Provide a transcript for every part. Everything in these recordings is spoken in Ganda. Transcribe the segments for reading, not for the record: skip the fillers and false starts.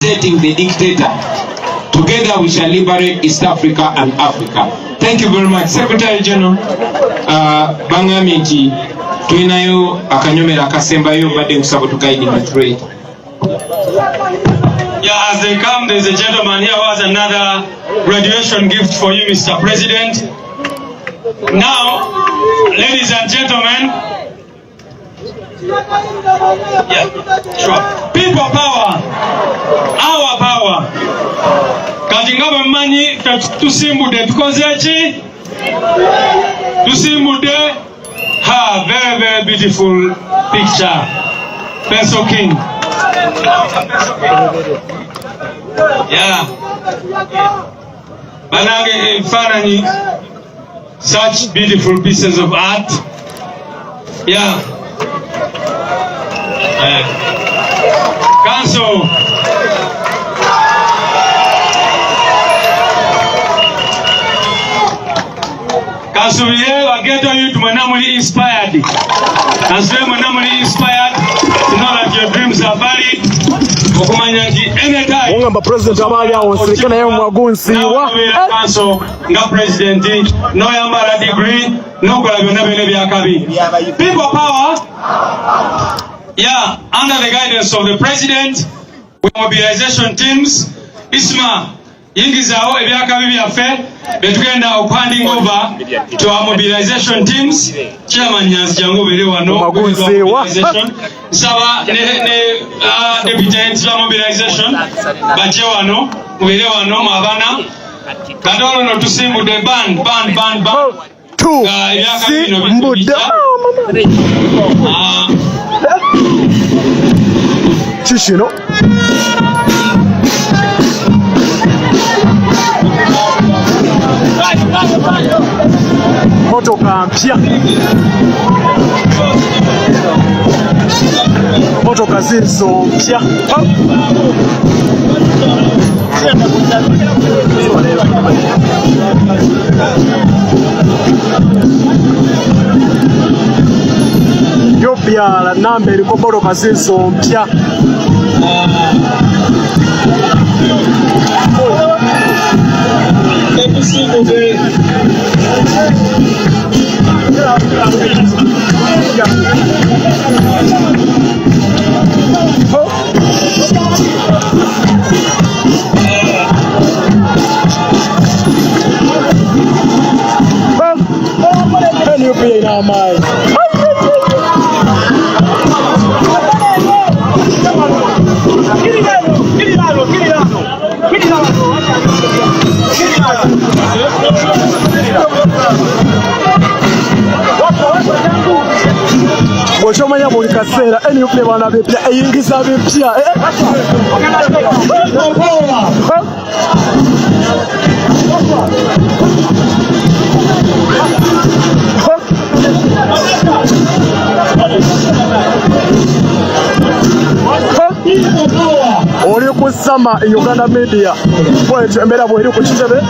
setting the dictator. Together we shall liberate East Africa and Africa. Thank you very much. Secretary General, Bangamiji, Twinayo, Akanyomera, Kasembayo, Badem Sabotu guiding the trade. Yeah, as they come, there's a gentleman here who has another graduation gift for you, Mr. President. Now, ladies and gentlemen, yeah, sure. People power, our power. Kajingaba mani tusimbude tukozechi, tusimbude ha very beautiful picture. Peso King. Yeah. Banage Farani, such beautiful pieces of art. Yeah. Council. Council, we get on you to Manamuli inspired. As well, Manamuli inspired to know that your dreams are valid. Ungamba president abali awonsekana yeye mwagunsi wa council nga president no yambala degree no kola byonna bene byakabi. People power. Yeah, under the guidance of the president, with mobilization teams, ISMA, yingizao ebyakabi byaffe betugenda handing over to our mobilization teams. Chairman Nyanzi Jangu bere wano mobilization. Saba ne deputy heads of mobilization bache wano bere wano mabana kadolo no tusimbu de band two si mbuda Chishino motoka mpya, motoka zizo mpya. Yopia la nambe liko motoka zizo mpya. Boshomanya buli kaseera NUP bana bepya eyingiza bepya oli kusama Uganda media bwetyo embeera bweri ku kitebe.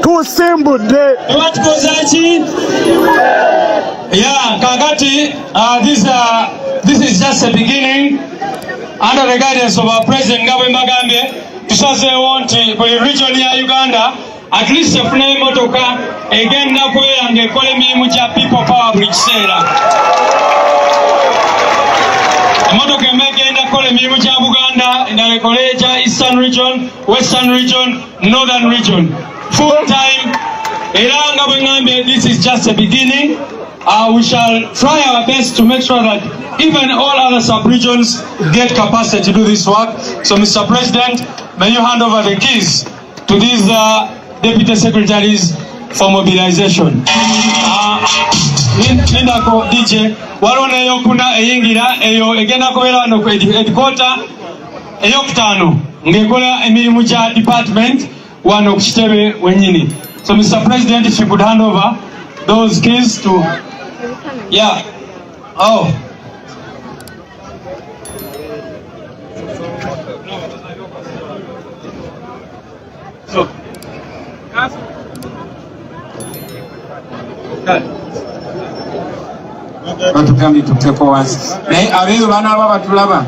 Tusimbudde yeah, Kagati, this is just a beginning. Under the guidance of our President Ngabwe Magambe, tusazeewo nti buli region ya Uganda at least efune motoka egenda kweyanga ekola emirimu gya people power buli kiseera. Emotoka emegenda kola emirimu gya Buganda endala ekole egya Eastern region, Western region, Northern region full time. Era nga bwe ngambe, this is just a beginning. We shall try our best to make sure that even all other sub-regions get capacity to do this work. So, Mr. President, may you hand over the keys to these deputy secretaries for mobilization. Nindako DJ, walona eyo kuna eyingira eyo egenda kubera wano ku headquarter eyokutano ngekola emirimu gya department wano ku kitebe wenyini. So, Mr. President, if you could hand over those keys to... Yeah. Oh. So, batugambye tuteeko wansi naye abeeyo banaaba batulaba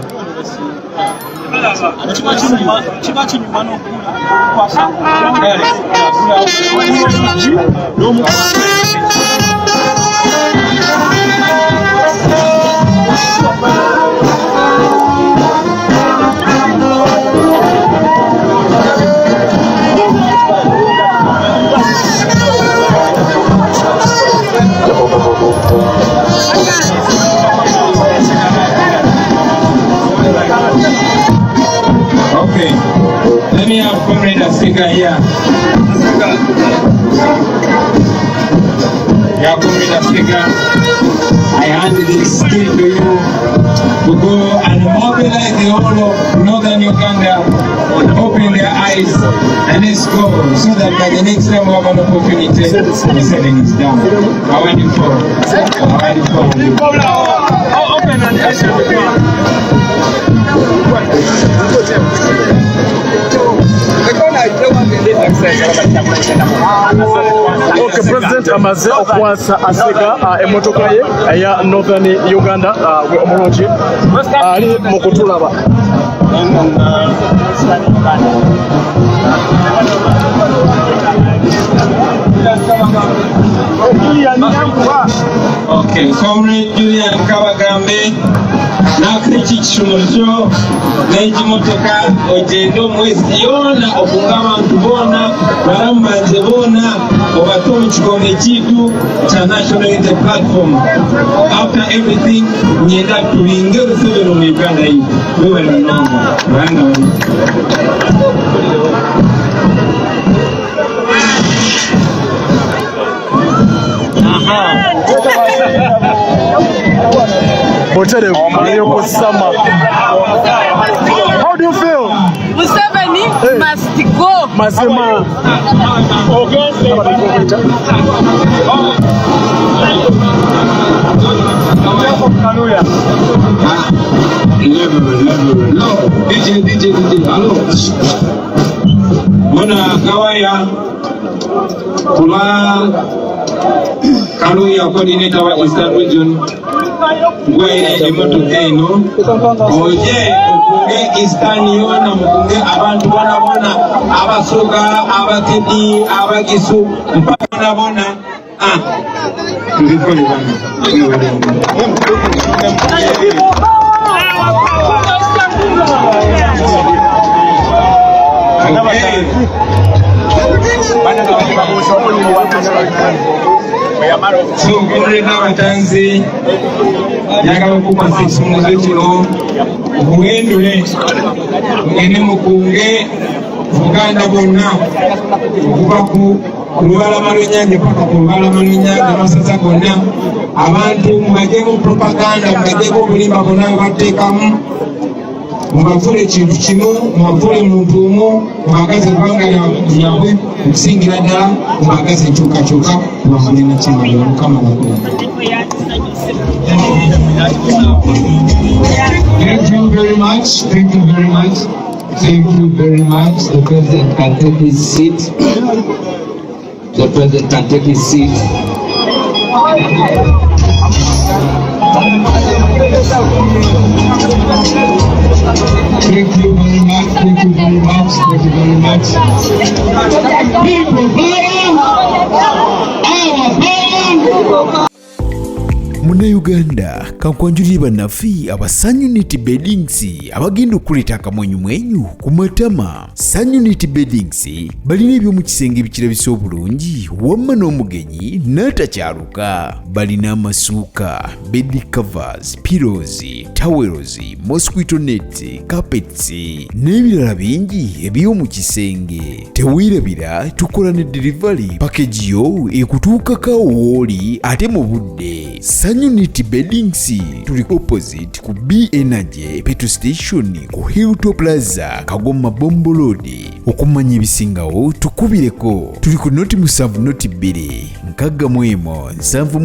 Okay, let me have Comrade Asika here. Yeah, Comrade Asika, I hand this key to you to go and mobilize the whole of northern Uganda, open their eyes, and let's go, so that by the next time we have an opportunity, the setting is down. How are you for? How are you for? Open and Okay, President amaze okwasa Asika emotoka ye eya Northern Uganda we omulungi ali mu kutulaba. Okay, Comrade Julian Kabagambe nakriki kisumulyo n'ekimotoka ogenda omwezi yona okunga abantu boona balamubanze boona obate omu kigongo ekiitu kya National Unity Platform. After everything nyenda tubinge Museveni mu Uganda yitu webali munonga banga Botere yoko sama. How do you feel? Museveni must go. Masema. No, DJ, hello. Bona Kawaya Kula Kaluya coordinator wa Eastern Region Gwe emotoka eno oje okunge Eastern yona mukunge abantu bona abasoga abatedi abagisu mpaka bona ndikole bana so Comrade n'abatanzi njagala okukwasa ekisumuluzo kino mugendule mugende mukunge Buganda bonna okuva ku lubalama lw'ennyanja paka ku lubalama lw'ennyanja amasaza gonna abantu mubagyeeko propaganda mubagyeeko obulimba bonna bwebateekamu mubavule ekintu kimu mubavule muntu omu mubagaze ebbanga lyabwe okusingira ddala mubagaze enkyukakyuka mubafune nakimaliro Mukama nakuwa. Thank you very much. Thank you very much. Thank you very much. The President can take his seat. The President can take his seat. Thank you very much. Thank you very much. Thank you very much. People power! Our power! Munnayuganda kankwanjulire bannaffe aba Sun Unity Beddings abagenda okuleeta akamwenyumwenyu ku matama. Sun Unity Beddings balina eby'omu kisenge ebikirabisa obulungi wamma n'omugenyi n'atakyaluka. Balina amasuuka, bed covers, pillows, towels, mosquito nets, carpets n'ebirala bingi eby'omu kisenge. Teweerabira tukola ne delivery package yo ekutuukako wooli ate mu budde. Sun Unity Beddings tuli opposite ku B Energy petrol station ku Hilltop Plaza Kagoma Bombo Road. Okumanya ebisingawo tukubireko. Tuli ku noti 7 noti 2 nkagga mwemo 7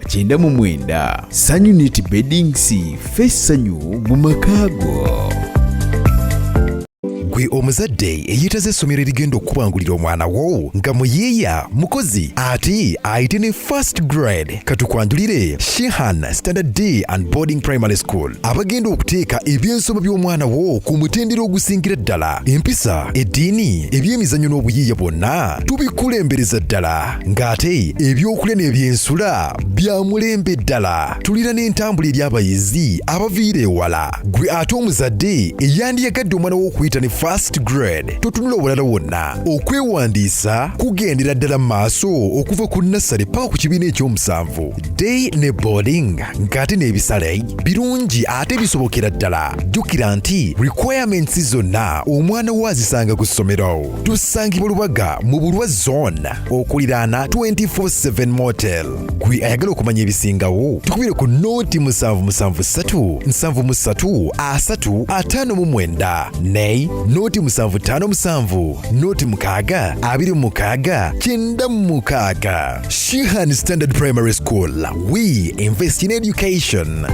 9 Sun Unity Beddings, face sanyu mu makaago. gwe omuzadde eyitaze essomero erigenda okubangulira omwana wo nga muyiiya mukozi ate ayite ne first grade katukwanjulire Shehan Standard Day and Boarding Primary School abagenda okuteeka ebyensoma by'omwana wo ku mutendera ogusingira ddala empisa eddiini ebyemizannyo n'obuyiiya bwonna tubikulembereza ddala ng'ate ebyokulya n'ebyensula bya mulembe ddala tulira n'entambula eri abayizi abaviira ewala gwe ate omuzadde eyandiyagadde omwana wo okuyita ne first grade totunula obulala wonna okwewandiisa kugendera ddala mu maaso okuva ku nassale paka ku kibiina ekyomusanvu day ne boarding ng'ate n'ebisale birungi ate bisobokera ddala jjukira nti requirements zonna omwana wo azisanga ku ssomero tusangibwa Lubaga mu Bulwa zone okuliraana 24/7 motel gwe ayagala okumanya ebisingawo tukubire ku nooti 773 73 359 ne nooti 757 nooti 6 26 96 Shehan Standard Primary School. We invest in education.